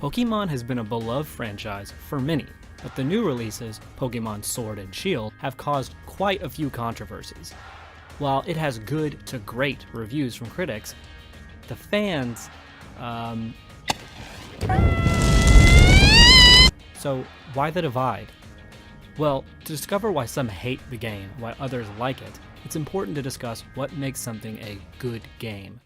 Pokemon has been a beloved franchise for many, but the new releases, Pokemon Sword and Shield, have caused quite a few controversies. While it has good to great reviews from critics, the fans, So why the divide? Well, to discover why some hate the game, why others like it, it's important to discuss what makes something a good game.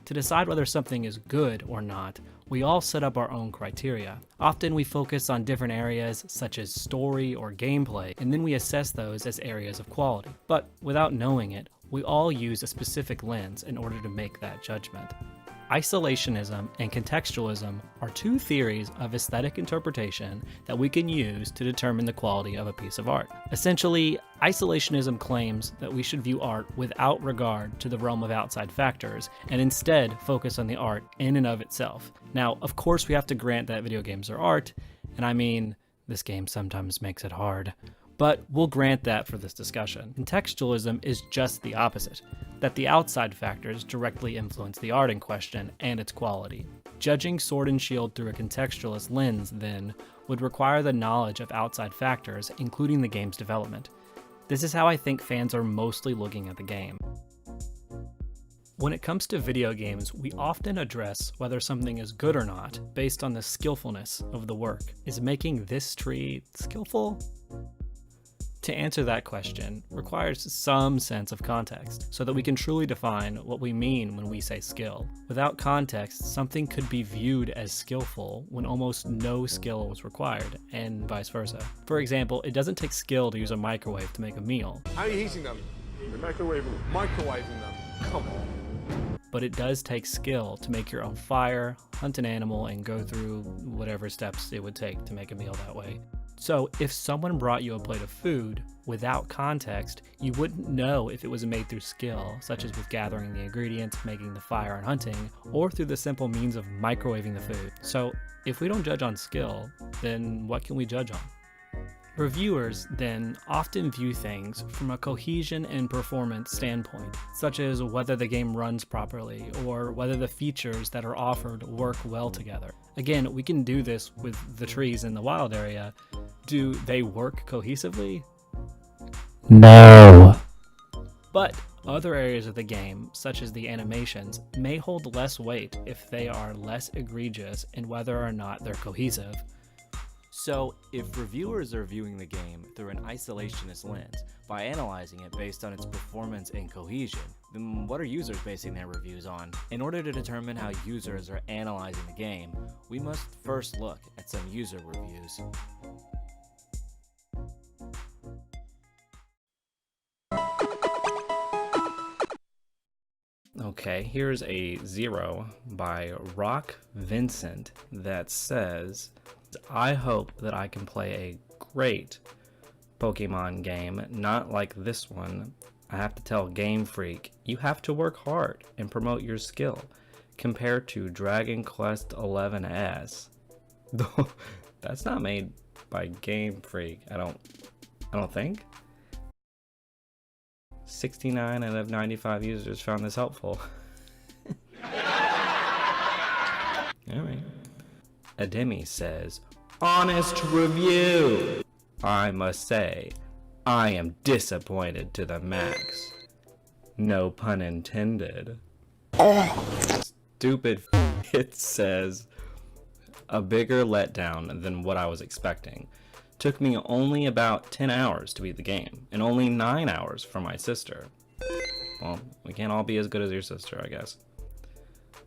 To decide whether something is good or not, we all set up our own criteria. Often we focus on different areas such as story or gameplay, and then we assess those as areas of quality. But without knowing it, we all use a specific lens in order to make that judgment. Isolationism and contextualism are two theories of aesthetic interpretation that we can use to determine the quality of a piece of art. Essentially, isolationism claims that we should view art without regard to the realm of outside factors, and instead focus on the art in and of itself. Now, of course, we have to grant that video games are art, and I mean, this game sometimes makes it hard. But we'll grant that for this discussion. Contextualism is just the opposite, that the outside factors directly influence the art in question and its quality. Judging Sword and Shield through a contextualist lens, then, would require the knowledge of outside factors, including the game's development. This is how I think fans are mostly looking at the game. When it comes to video games, we often address whether something is good or not based on the skillfulness of the work. Is making this tree skillful? To answer that question requires some sense of context, so that we can truly define what we mean when we say skill. Without context, something could be viewed as skillful when almost no skill was required, and vice versa. For example, it doesn't take skill to use a microwave to make a meal. How are you heating them? You're microwaving them. Come on. But it does take skill to make your own fire, hunt an animal, and go through whatever steps it would take to make a meal that way. So if someone brought you a plate of food, without context, you wouldn't know if it was made through skill, such as with gathering the ingredients, making the fire, and hunting, or through the simple means of microwaving the food. So if we don't judge on skill, then what can we judge on? Reviewers, then, often view things from a cohesion and performance standpoint, such as whether the game runs properly, or whether the features that are offered work well together. Again, we can do this with the trees in the wild area. Do they work cohesively? No. But other areas of the game, such as the animations, may hold less weight if they are less egregious in whether or not they're cohesive. So, if reviewers are viewing the game through an isolationist lens by analyzing it based on its performance and cohesion, then what are users basing their reviews on? In order to determine how users are analyzing the game, we must first look at some user reviews. Okay, here's a 0 by Rock Vincent that says, I hope that I can play a great Pokemon game, not like this one. I have to tell Game Freak, you have to work hard and promote your skill, compared to Dragon Quest XI's. That's not made by Game Freak, I don't think. 69 out of 95 users found this helpful. Alright. Ademi says, honest review! I must say, I am disappointed to the max. No pun intended. Stupid it says, a bigger letdown than what I was expecting. Took me only about 10 hours to beat the game, and only 9 hours for my sister. Well, we can't all be as good as your sister, I guess.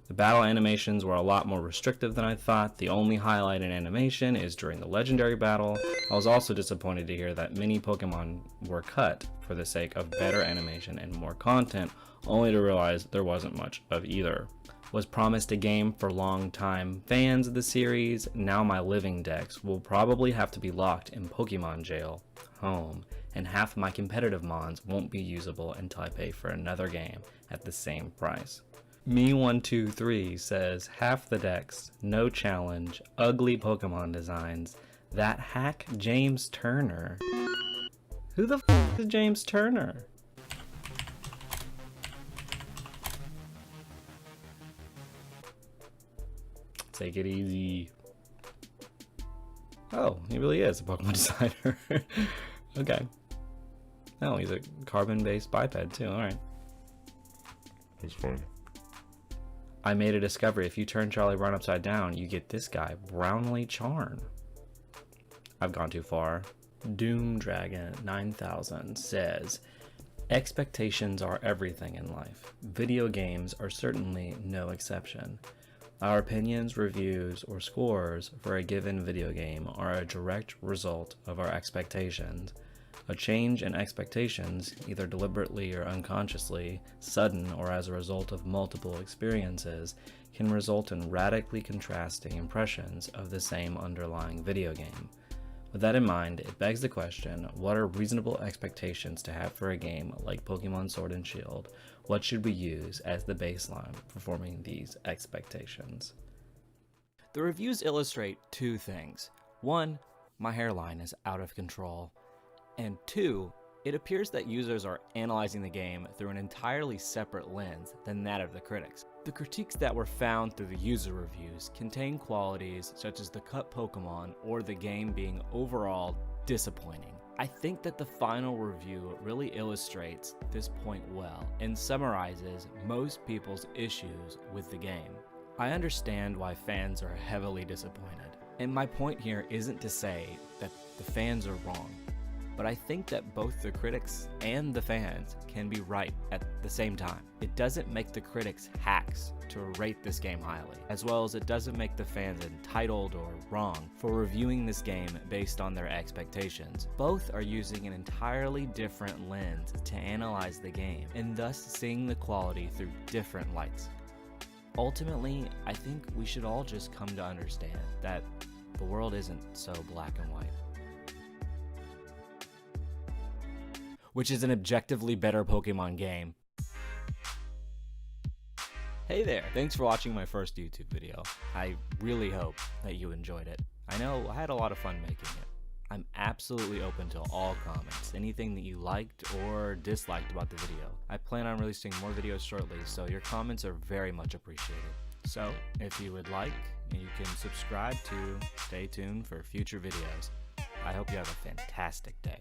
The battle animations were a lot more restrictive than I thought. The only highlight in animation is during the legendary battle. I was also disappointed to hear that many Pokemon were cut for the sake of better animation and more content, only to realize there wasn't much of either. Was promised a game for long-time fans of the series. Now my living decks will probably have to be locked in Pokemon jail home, and half of my competitive mons won't be usable until I pay for another game at the same price. Me123 says, half the decks, no challenge, ugly Pokemon designs, that hack James Turner. Who the f is James Turner? Take it easy. Oh, he really is a Pokemon designer. Okay. Oh, he's a carbon-based biped too, alright. That's fine. I made a discovery. If you turn Charlie Brown upside down, you get this guy, Brownlee Charn. I've gone too far. Doom Dragon 9000 says, expectations are everything in life. Video games are certainly no exception. Our opinions, reviews, or scores for a given video game are a direct result of our expectations. A change in expectations, either deliberately or unconsciously, sudden or as a result of multiple experiences, can result in radically contrasting impressions of the same underlying video game. With that in mind, it begs the question, what are reasonable expectations to have for a game like Pokemon Sword and Shield? What should we use as the baseline for forming these expectations? The reviews illustrate two things. One, my hairline is out of control. And two, it appears that users are analyzing the game through an entirely separate lens than that of the critics. The critiques that were found through the user reviews contain qualities such as the cut Pokemon or the game being overall disappointing. I think that the final review really illustrates this point well and summarizes most people's issues with the game. I understand why fans are heavily disappointed, and my point here isn't to say that the fans are wrong. But I think that both the critics and the fans can be right at the same time. It doesn't make the critics hacks to rate this game highly, as well as it doesn't make the fans entitled or wrong for reviewing this game based on their expectations. Both are using an entirely different lens to analyze the game, and thus seeing the quality through different lights. Ultimately, I think we should all just come to understand that the world isn't so black and white. Which is an objectively better Pokemon game. Hey there, thanks for watching my first YouTube video. I really hope that you enjoyed it. I know I had a lot of fun making it. I'm absolutely open to all comments, anything that you liked or disliked about the video. I plan on releasing more videos shortly, so your comments are very much appreciated. So, if you would like, you can subscribe to stay tuned for future videos. I hope you have a fantastic day.